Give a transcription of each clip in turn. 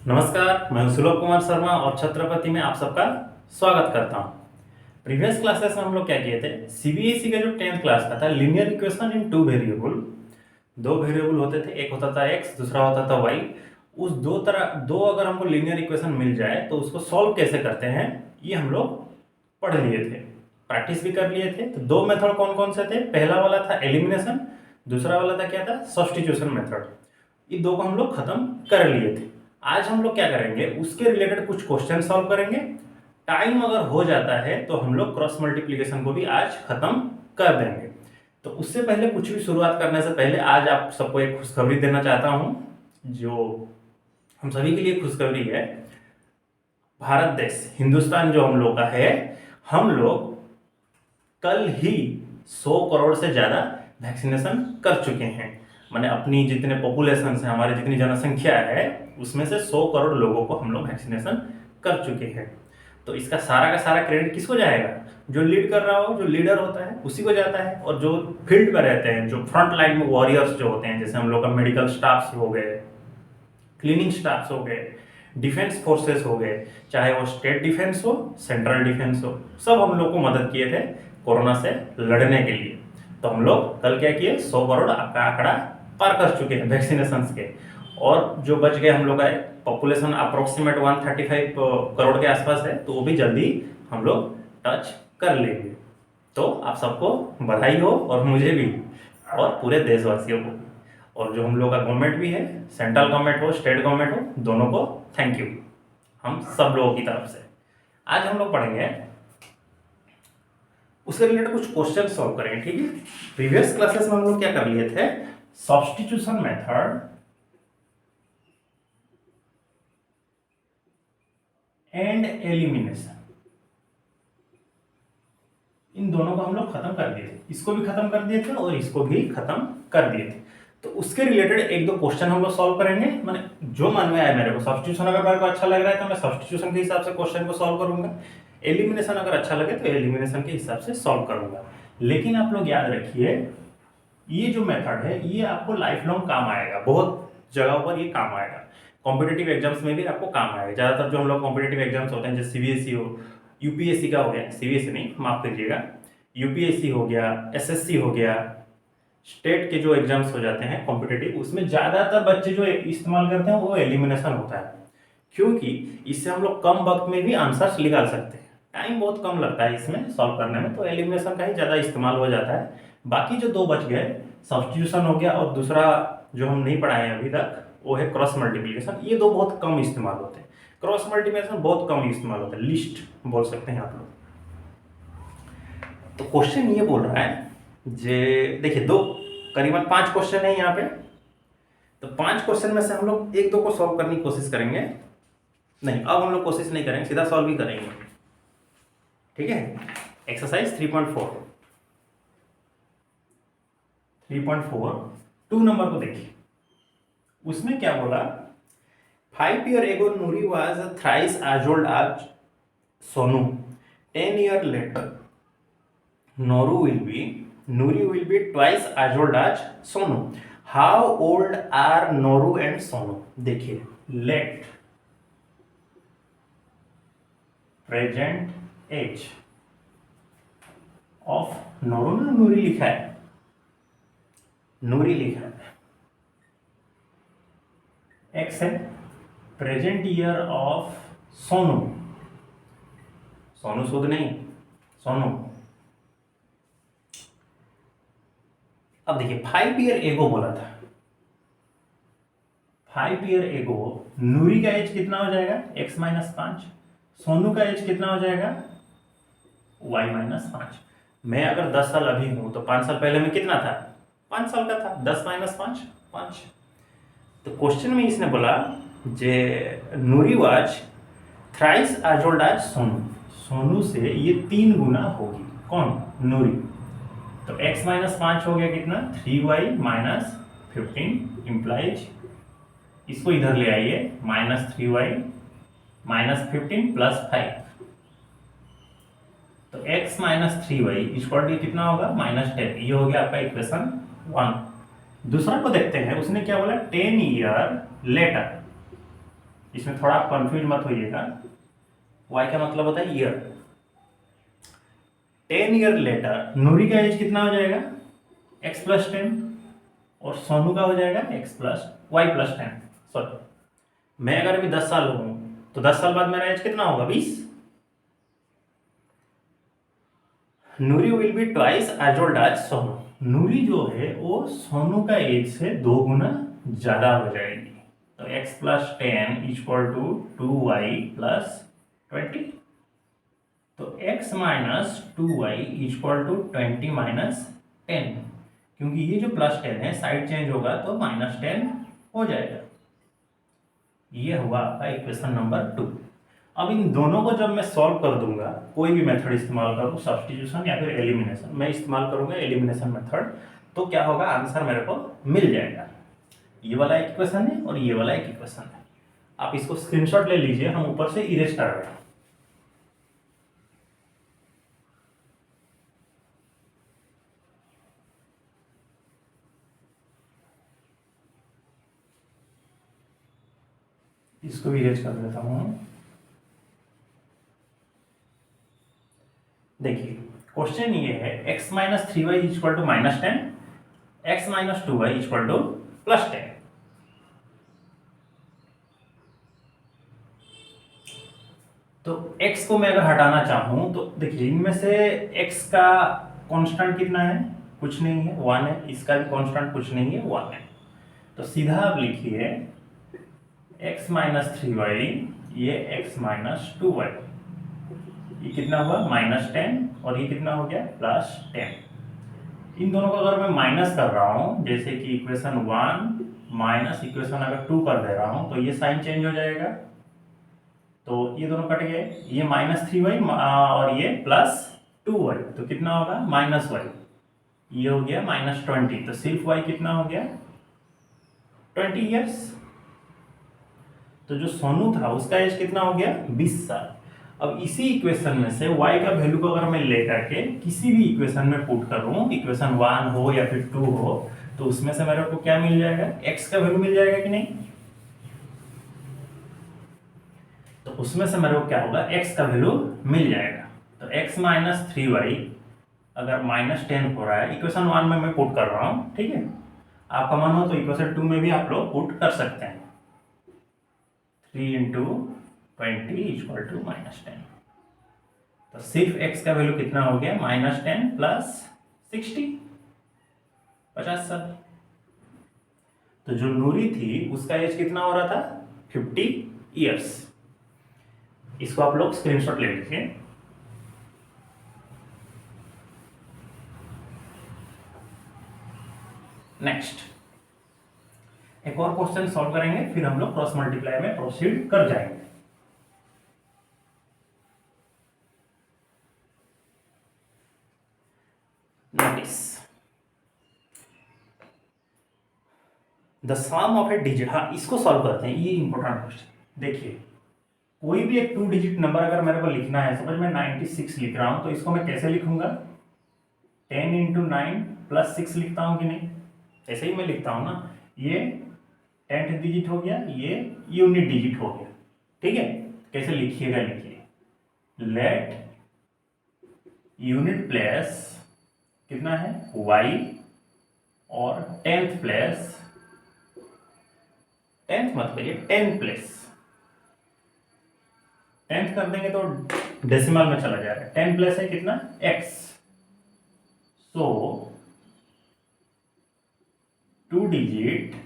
नमस्कार, मैं सुलभ कुमार शर्मा और छत्रपति में आप सबका स्वागत करता हूं। प्रीवियस क्लासेस में हम लोग क्या किए थे, सीबीएसई का जो 10th क्लास का था linear equation in two variable, दो वेरिएबल होते थे, एक होता था एक्स, दूसरा होता था वाई। उस दो अगर हमको लीनियर इक्वेशन मिल जाए तो उसको सॉल्व कैसे करते हैं ये हम लोग पढ़ लिए थे, प्रैक्टिस भी कर लिए थे। तो दो मेथड कौन कौन से थे, पहला वाला था एलिमिनेशन, दूसरा वाला था क्या था, सब्स्टिट्यूशन मेथड। ये दो को हम लोग खत्म कर लिए थे। आज हम लोग क्या करेंगे, उसके रिलेटेड कुछ क्वेश्चन सॉल्व करेंगे। टाइम अगर हो जाता है तो हम लोग क्रॉस मल्टीप्लिकेशन को भी आज खत्म कर देंगे। तो उससे पहले, कुछ भी शुरुआत करने से पहले, आज आप सबको एक खुशखबरी देना चाहता हूं, जो हम सभी के लिए खुशखबरी है। भारत देश, हिंदुस्तान जो हम लोग का है, हम लोग कल ही 100 करोड़ से ज्यादा वैक्सीनेशन कर चुके हैं। माने अपनी जितने पॉपुलेशन है, हमारी जितनी जनसंख्या है, उसमें से 100 करोड़ लोगों को हम लोग वैक्सीनेशन कर चुके हैं। तो इसका सारा का सारा क्रेडिट किसको जाएगा, जो लीड कर रहा हो, जो लीडर होता है उसी को जाता है। और जो फील्ड पर रहते हैं, जो फ्रंट लाइन में वॉरियर्स जो होते हैं, जैसे हम लोग का मेडिकल स्टाफ्स हो गए, क्लीनिंग स्टाफ्स हो गए, डिफेंस फोर्सेस हो गए, चाहे वो स्टेट डिफेंस हो, सेंट्रल डिफेंस हो, सब हम लोग को मदद किए थे कोरोना से लड़ने के लिए। तो हम लोग कल क्या किए, 100 करोड़ का आंकड़ा पार कर चुके हैं वैक्सीनेशन के। और जो बच गए हम लोग का पॉपुलेशन अप्रोक्सीमेट 135 करोड़ के आसपास है, तो वो भी जल्दी हम लोग टच कर लेंगे। तो आप सबको बधाई हो, और मुझे भी, और पूरे देशवासियों को। और जो हम लोग का गवर्नमेंट भी है, सेंट्रल गवर्नमेंट हो, स्टेट गवर्नमेंट हो, दोनों को थैंक यू हम सब लोगों की तरफ से। आज हम लोग पढ़ेंगे, उसके रिलेटेड कुछ क्वेश्चन सॉल्व करेंगे, ठीक है। प्रीवियस क्लासेस में हम लोग क्या कर लिए थे, सब्स्टिट्यूशन मेथड एंड एलिमिनेशन, इन दोनों को हम लोग खत्म कर दिए थे। इसको भी खत्म कर दिए थे और इसको भी खत्म कर दिए थे। तो उसके रिलेटेड एक दो क्वेश्चन हम लोग सॉल्व करेंगे। मैंने जो मन में आया मेरे को, सब्स्टिट्यूशन अगर मेरे को अच्छा लग रहा है तो मैं सब्स्टिट्यूशन के हिसाब से क्वेश्चन को सॉल्व करूंगा, एलिमिनेशन अगर अच्छा लगे तो एलिमिनेशन के हिसाब से सॉल्व करूंगा। लेकिन आप लोग याद रखिए, ये जो मेथड है ये आपको लाइफ लॉन्ग काम आएगा, बहुत जगहों पर ये काम आएगा। कॉम्पिटेटिव एग्जाम्स में भी आपको काम आएगा। ज़्यादातर जो हम लोग कॉम्पिटेटिव एग्जाम्स होते हैं, जैसे सीबीएसई हो, यूपीएससी का हो गया, सीबीएसई नहीं, माफ करिएगा, यूपीएससी हो गया, एसएससी हो गया, स्टेट के जो एग्जाम्स हो जाते हैं कॉम्पिटेटिव, उसमें ज़्यादातर बच्चे जो इस्तेमाल करते हैं वो एलिमिनेशन होता है। क्योंकि इससे हम लोग कम वक्त में भी आंसर्स निकाल सकते हैं, टाइम बहुत कम लगता है इसमें सॉल्व करने में, तो एलिमिनेशन का ही ज़्यादा इस्तेमाल हो जाता है। बाकी जो दो बच गए, सब्स्टिट्यूशन हो गया, और दूसरा जो हम नहीं पढ़ाए हैं अभी तक, वो है क्रॉस मल्टीप्लिकेशन। ये दो बहुत कम इस्तेमाल होते हैं, क्रॉस मल्टीप्लिकेशन बहुत कम इस्तेमाल होता है, लिस्ट बोल सकते हैं आप लोग। तो क्वेश्चन ये बोल रहा है, जे देखिए, दो करीबन 5 क्वेश्चन है यहाँ पे। तो 5 क्वेश्चन में से हम लोग एक दो को सॉल्व करने की कोशिश करेंगे। नहीं, अब हम लोग कोशिश नहीं करेंगे, सीधा सॉल्व ही करेंगे, ठीक है। एक्सरसाइज 3.4 2 नंबर को देखिए, उसमें क्या बोला, 5 year ago Nuri was thrice as old as Sonu. 10 year later Nuri will be twice as old as Sonu. How old are Noru and Sonu? देखिए, let present age of Noru, ना नूरी लिखा है, नूरी लिखा है, एक्स है, present year of Sonu, Sonu सुध नहीं, सोनू। अब देखिए, 5 year एगो बोला था, 5 year एगो नूरी का एज कितना हो जाएगा, x माइनस 5, सोनू का एज कितना हो जाएगा, y माइनस 5। मैं अगर 10 साल अभी हूं तो 5 साल पहले में कितना था, 5 साल का था, 10 माइनस 5 5। तो क्वेश्चन में इसने बोला जे Noori was thrice as old as Sonu, Sonu से ये 3 गुना होगी, कौन, नूरी। तो x माइनस 5 हो गया कितना, 3y माइनस 15 इम्प्लाइज, इसको इधर ले आइए, माइनस 3y माइनस 15 प्लस 5, तो x minus 3y equal to कितना होगा, माइनस 10। ये हो गया आपका इक्वेशन 1। दूसरा को देखते हैं, उसने क्या बोला, 10 ईयर लेटर, इसमें थोड़ा कंफ्यूज मत होइएगा। y का मतलब होता है ईयर। 10 ईयर लेटर नूरी का एज कितना हो जाएगा, x प्लस 10, और सोनू का हो जाएगा x plus y plus 10। Sorry, मैं अगर अभी 10 साल हूँ तो 10 साल बाद मेरा एज कितना होगा, 20। Noori will be twice as old as Sonu. Noori जो है वो सोनू का एज से 2 गुना ज्यादा हो जाएगी। तो x plus 10 equal to 2y plus 20। तो x minus 2y equal to 20 minus 10, क्योंकि ये जो प्लस 10 है साइड चेंज होगा तो माइनस 10 हो जाएगा। ये हुआ आपका इक्वेशन नंबर 2। अब इन दोनों को जब मैं सॉल्व कर दूंगा, कोई भी मेथड इस्तेमाल करूँ, सब्स्टिट्यूशन या फिर एलिमिनेशन, मैं इस्तेमाल करूंगा एलिमिनेशन मेथड, तो क्या होगा, आंसर मेरे को मिल जाएगा। ये वाला एक इक्वेशन है और ये वाला एक इक्वेशन है। आप इसको स्क्रीनशॉट ले लीजिए, हम ऊपर से इरेज कर रहे हैं। इसको भी इरेज कर देता हूं। देखिए क्वेश्चन ये है, x minus 3y equal to minus 10, x minus 2y equal to plus 10। तो x को मैं अगर हटाना चाहूं तो देखिए इनमें से x का कांस्टेंट कितना है, कुछ नहीं है, 1 है। इसका भी कांस्टेंट कुछ नहीं है, 1 है। तो सीधा आप लिखिए x माइनस 3y, ये x माइनस 2y, ये कितना हुआ माइनस 10, और ये कितना हो गया प्लस 10। इन दोनों को अगर मैं माइनस कर रहा हूं, जैसे कि इक्वेशन 1 माइनस इक्वेशन अगर 2 कर दे रहा हूं, तो ये साइन चेंज हो जाएगा। तो ये दोनों कट गए, ये माइनस 3y और ये प्लस 2y, तो कितना होगा माइनस y। ये हो गया माइनस 20, तो सिर्फ y कितना हो गया 20 ईयर्स। तो जो सोनू था उसका एज कितना हो गया 20 साल। अब इसी इक्वेशन में से y का वैल्यू को अगर मैं लेकर के किसी भी इक्वेशन में पुट करूं, इक्वेशन 1 हो या फिर 2 हो, तो उसमें से मेरे को क्या मिल जाएगा, x का वैल्यू मिल जाएगा कि नहीं। तो उसमें से मेरे को क्या होगा, x का वैल्यू मिल जाएगा। तो x माइनस 3y अगर माइनस 10 हो रहा है, इक्वेशन 1 में मैं पुट कर रहा हूं, ठीक है। आपका मन हो तो इक्वेशन 2 में भी आप लोग पुट कर सकते हैं। 3 इंटू 20 इक्वल टू माइनस 10। तो सिर्फ x का वैल्यू कितना हो गया माइनस 10 प्लस 60, 50 साल। तो जो नूरी थी उसका एज कितना हो रहा था 50 ईयर्स। इसको आप लोग स्क्रीनशॉट ले लीजिए। नेक्स्ट एक और क्वेश्चन सॉल्व करेंगे, फिर हम लोग क्रॉस मल्टीप्लाई में प्रोसीड कर जाएंगे। Notice the sum of a digit, हाँ इसको सॉल्व करते हैं, ये इंपॉर्टेंट क्वेश्चन। देखिए कोई भी एक 2 डिजिट नंबर अगर मेरे को लिखना है, सपोज मैं 96 लिख रहा हूं, तो इसको मैं कैसे लिखूंगा, 10 इंटू 9 प्लस 6 लिखता हूं कि नहीं, ऐसे ही मैं लिखता हूं ना। ये 10th डिजिट हो गया, ये यूनिट डिजिट हो गया, ठीक है। कैसे लिखिएगा, लिखिए लेट यूनिट प्लेस कितना है y, और 10th प्लेस, 10th मतलब ये 10 प्लेस, 10th कर देंगे तो डेसिमल में चला जाएगा। 10 प्लस है कितना x, सो 2 डिजिट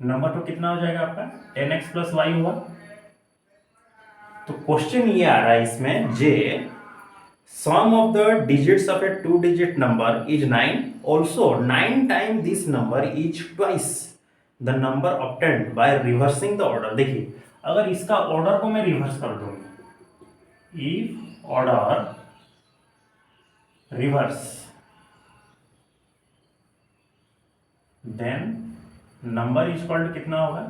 नंबर तो कितना हो जाएगा आपका 10x प्लस y हुआ। तो क्वेश्चन ये आ रहा है इसमें, जे sum of the digits of a 2 digit number is 9, also 9 times this number is twice the number obtained by reversing the order. देखिए अगर इसका ऑर्डर को मैं रिवर्स कर दूंगा, if order reverse, then number equal to कितना होगा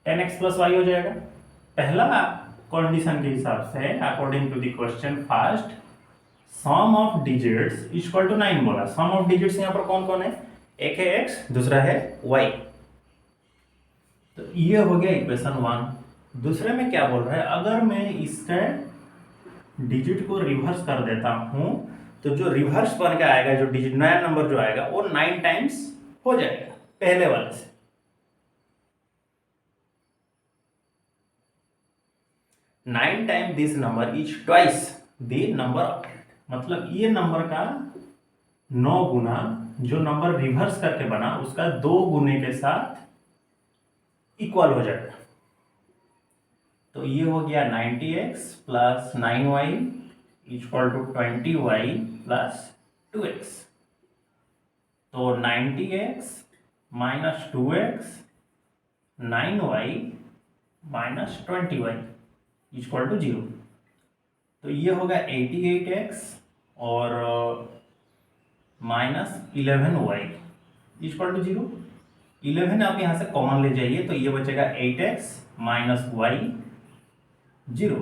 10x plus y हो जाएगा। पहला कंडीशन के हिसाब से according to the question, first sum of digits equal to 9 बोला। सम ऑफ डिजिट्स यहाँ पर कौन कौन है, एक है x, दूसरा है y। तो ये हो गया इक्वेशन 1। दूसरे में क्या बोल रहा है, अगर मैं इसके डिजिट को रिवर्स कर देता हूं तो जो रिवर्स बन के आएगा, जो डिजिट नया नंबर जो आएगा वो 9 टाइम्स हो जाएगा पहले वाले से। 9 times this number is twice the number of it, मतलब ये नंबर का 9 गुना जो नंबर रिवर्स करके बना उसका 2 गुने के साथ इक्वल हो जाएगा। तो ये हो गया 90x plus 9y equal to 20y plus 2x। तो 90x minus 2x 9y minus 20y equal to 0। तो ये होगा 88x और माइनस 11y इक्वल टू 0। 11 आप यहाँ से कॉमन ले जाइए तो ये बचेगा 8x माइनस y 0।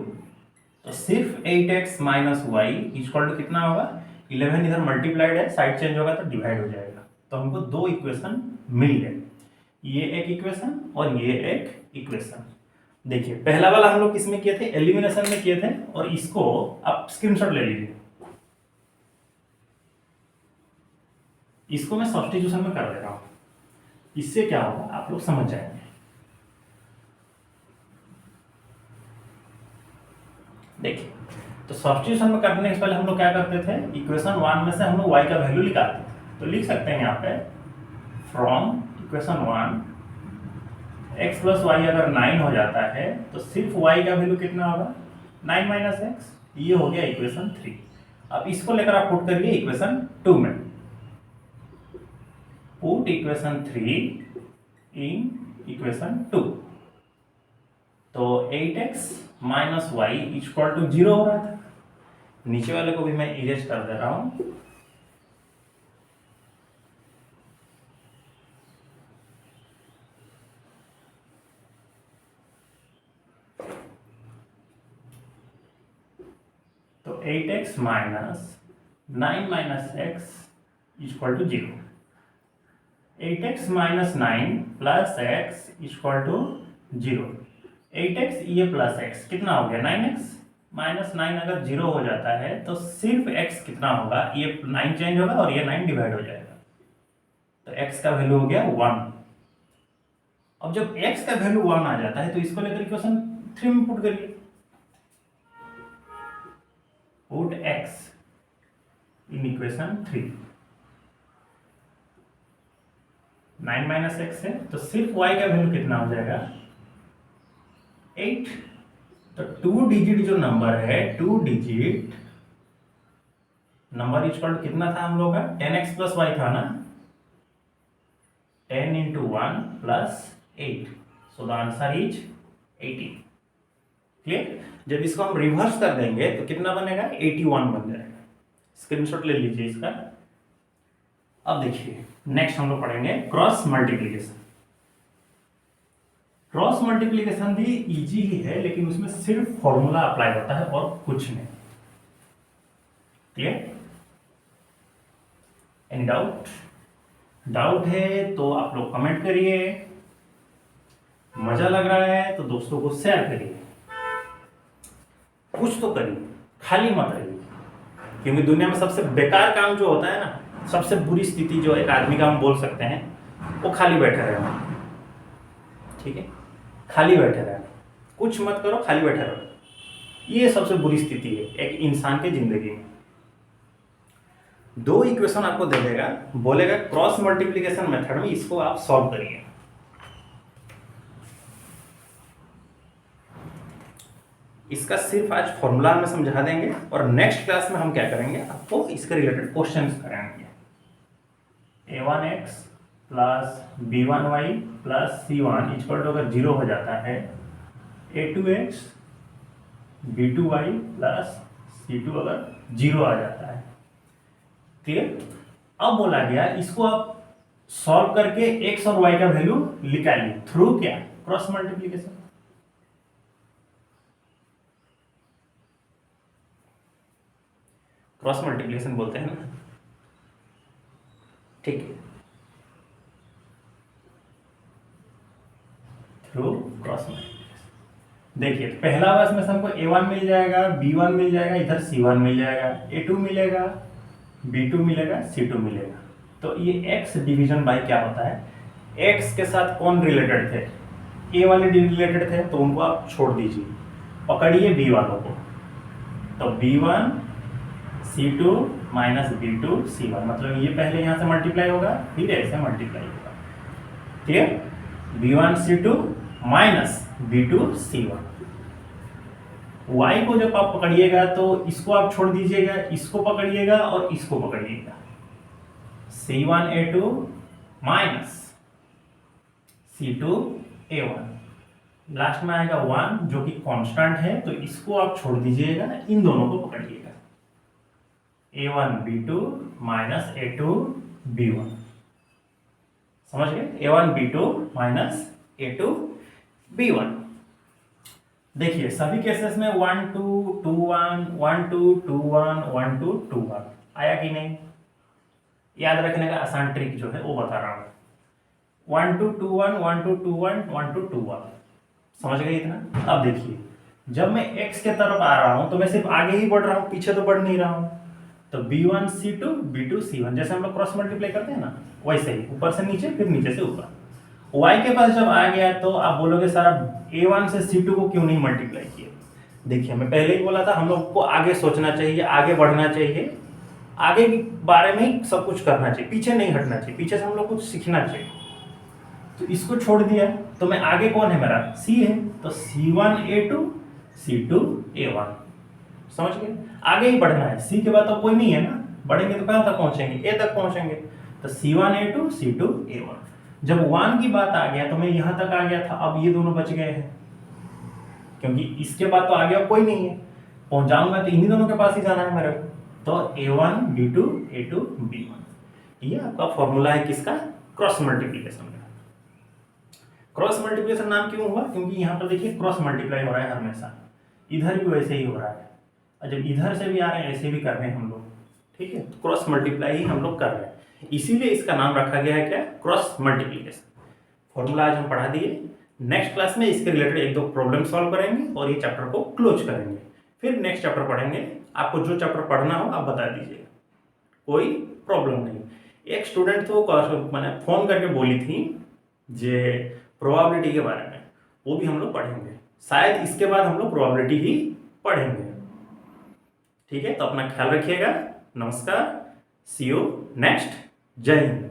तो सिर्फ 8x minus y equal to कितना होगा, 11 इधर मल्टीप्लाइड है, साइड चेंज होगा तो डिवाइड हो जाएगा। तो हमको 2 इक्वेशन मिल गए, ये एक इक्वेशन और ये एक इक्वेशन। देखिए पहला वाला हम लोग किसमें किए थे, एलिमिनेशन में किए थे, और इसको आप स्क्रीनशॉट ले लीजिए। इसको मैं सब्स्टिट्यूशन में कर दे रहा हूं, इससे क्या होगा आप लोग समझ जाएंगे। देखिए तो सब्स्टिट्यूशन में करने से पहले हम लोग क्या करते थे, इक्वेशन 1 में से हम लोग y का वैल्यू निकालते थे। तो लिख सकते हैं यहाँ पे from equation 1 x plus y अगर 9 हो जाता है तो सिर्फ y का वैल्यू कितना होगा, 9 माइनस एक्स। ये हो गया इक्वेशन 3। अब इसको लेकर आप पुट करिए इक्वेशन 2 में। Put equation 3 in equation 2। तो 8x minus Y equal to 0 हो रहा था। नीचे वाले को भी मैं इरेज कर दे रहा हूं। तो 8x minus 9 minus x equal to 0। 8x minus 9 plus x equal to 0। 8x ये प्लस x कितना हो गया, 9x माइनस 9 अगर 0 हो जाता है तो सिर्फ x कितना होगा, ये 9 चेंज होगा और ये 9 डिवाइड हो जाएगा। तो x का वैल्यू हो गया 1। अब जब x का वैल्यू 1 आ जाता है तो इसको लेकर इक्वेशन 3 में पुट करिए। Put x in equation 3। 9 minus x है तो सिर्फ y का वैल्यू कितना हो जाएगा, 8। तो 2 डिजिट जो नंबर है, 2 डिजिट नंबर इक्वल कितना था हम लोग का, 10x प्लस y था ना, 10 into 1 plus 8। So the answer is 80। Clear. जब इसको हम रिवर्स कर देंगे तो कितना बनेगा, 81 बन जाएगा। स्क्रीनशॉट ले लीजिए इसका। अब देखिए नेक्स्ट हम लोग पढ़ेंगे क्रॉस मल्टीप्लीकेशन। क्रॉस मल्टीप्लीकेशन भी इजी ही है लेकिन उसमें सिर्फ फॉर्मूला अप्लाई होता है और कुछ नहीं। क्लियर। एनी डाउट, डाउट है तो आप लोग कमेंट करिए, मजा लग रहा है तो दोस्तों को शेयर करिए, कुछ तो करिए, खाली मत रहिए। क्योंकि दुनिया में सबसे बेकार काम जो होता है ना, सबसे बुरी स्थिति जो एक आदमी का हम बोल सकते हैं, वो खाली बैठे रहना। ठीक है, खाली बैठे रहना, कुछ मत करो, खाली बैठे रहो। ये सबसे बुरी स्थिति है एक इंसान के जिंदगी में। 2 इक्वेशन आपको दे देगा, बोलेगा क्रॉस मल्टीप्लिकेशन मेथड में इसको आप सॉल्व करिए। इसका सिर्फ आज फॉर्मूला में समझा देंगे और नेक्स्ट क्लास में हम क्या करेंगे, आपको इसके रिलेटेड क्वेश्चंस कराएंगे। a1x plus b1y plus c1 equal to अगर 0 हो जाता है, a2x b2y प्लस c2 अगर 0 आ जाता है। क्लियर। अब बोला गया इसको आप सॉल्व करके x और y का वैल्यू निकालिए थ्रू क्या, क्रॉस मल्टीप्लिकेशन। क्रॉस मल्टीप्लिकेशन बोलते हैं ना। ठीक है, थ्रू क्रॉस मल्टीप्लिकेशन। देखिए पहला वर्ष में हमको a1 मिल जाएगा, b1 मिल जाएगा, इधर c1 मिल जाएगा, a2 मिलेगा, b2 मिलेगा, c2 मिलेगा। तो ये x डिवीजन बाय क्या होता है, x के साथ कौन रिलेटेड थे, a वाले रिलेटेड थे, तो उनको आप छोड़ दीजिए, पकड़िए b वालों को। तो b1 c2 minus b2 c1, मतलब ये पहले यहाँ से मल्टीप्लाई होगा फिर ऐसे मल्टीप्लाई होगा, ठीक है। b1 c2 minus b2 c1। y को जब आप पकड़िएगा तो इसको आप छोड़ दीजिएगा, इसको पकड़िएगा और इसको पकड़िएगा, c1 a2 minus c2 a1। Last में आएगा 1 जो कि कांस्टेंट है, तो इसको आप छोड़ दीजिएगा, इन दोनों को पकड़िएगा, a1 b2 minus a2 b1। समझ गए, a1 b2 minus a2 b1। देखिए सभी केसेस में 1 2 2 1 1 2 2 1 1 2 2 1 आया कि नहीं, याद रखने का आसान ट्रिक जो है वो बता रहा हूं। 1 2 2 1 1 2 2 1 1 2 2 1, समझ गए इतना। अब देखिए जब मैं x के तरफ आ रहा हूं तो मैं सिर्फ आगे ही बढ़ रहा हूं, पीछे तो बढ़ नहीं रहा हूं। तो b1 c2 b2 c1, जैसे हम लोग क्रॉस मल्टीप्लाई करते हैं ना, वैसे ही ऊपर से नीचे फिर नीचे से ऊपर। y के पास जब आ गया तो आप बोलोगे सर a1 से c2 को क्यों नहीं मल्टीप्लाई किया। देखिए मैं पहले ही बोला था हम लोग को आगे सोचना चाहिए, आगे बढ़ना चाहिए, आगे के बारे में ही सब कुछ करना चाहिए, पीछे नहीं हटना चाहिए, पीछे से हम लोग कुछ सीखना चाहिए। तो इसको छोड़ दिया तो मैं आगे कौन है, मेरा c है, तो c1 a2 c2 a1। समझ गए, आगे ही बढ़ना है, c के बाद तो कोई नहीं है ना, बढ़ेंगे तो कहां तक पहुंचेंगे, a तक पहुंचेंगे। तो c1 a2 c2 a1। जब 1 की बात आ गया तो मैं यहां तक आ गया था, अब ये दोनों बच गए हैं, क्योंकि इसके बाद तो आगे अब कोई नहीं है, पहुंच जाऊंगा तो इन्हीं दोनों के पास ही जाना है मेरे को। तो a1 b2 a2 b1, ये आपका फॉर्मूला है किसका, क्रॉस मल्टीप्लिकेशन का। क्रॉस मल्टीप्लिकेशन नाम क्यों हुआ, क्योंकि यहाँ पर देखिए क्रॉस मल्टीप्लाई हो रहा है हमेशा, इधर भी वैसे ही हो रहा है, और जब इधर से भी आ रहे हैं ऐसे भी कर रहे हैं हम लोग, ठीक है। तो क्रॉस मल्टीप्लाई ही हम लोग कर रहे हैं, इसीलिए इसका नाम रखा गया है क्या, क्रॉस मल्टीप्लिकेशन। फॉर्मूला आज हम पढ़ा दिए, नेक्स्ट क्लास में इसके रिलेटेड एक दो प्रॉब्लम सॉल्व करेंगे और ये चैप्टर को क्लोज करेंगे, फिर नेक्स्ट चैप्टर पढ़ेंगे। आपको जो चैप्टर पढ़ना हो आप बता दीजिएगा, कोई प्रॉब्लम नहीं। एक स्टूडेंट तो मैंने फोन करके बोली थी जे प्रोबेबिलिटी के बारे में, वो भी हम लोग पढ़ेंगे, शायद इसके बाद हम लोग प्रोबेबिलिटी ही पढ़ेंगे, ठीक है। तो अपना ख्याल रखिएगा, नमस्कार, सी यू नेक्स्ट, जय हिंद।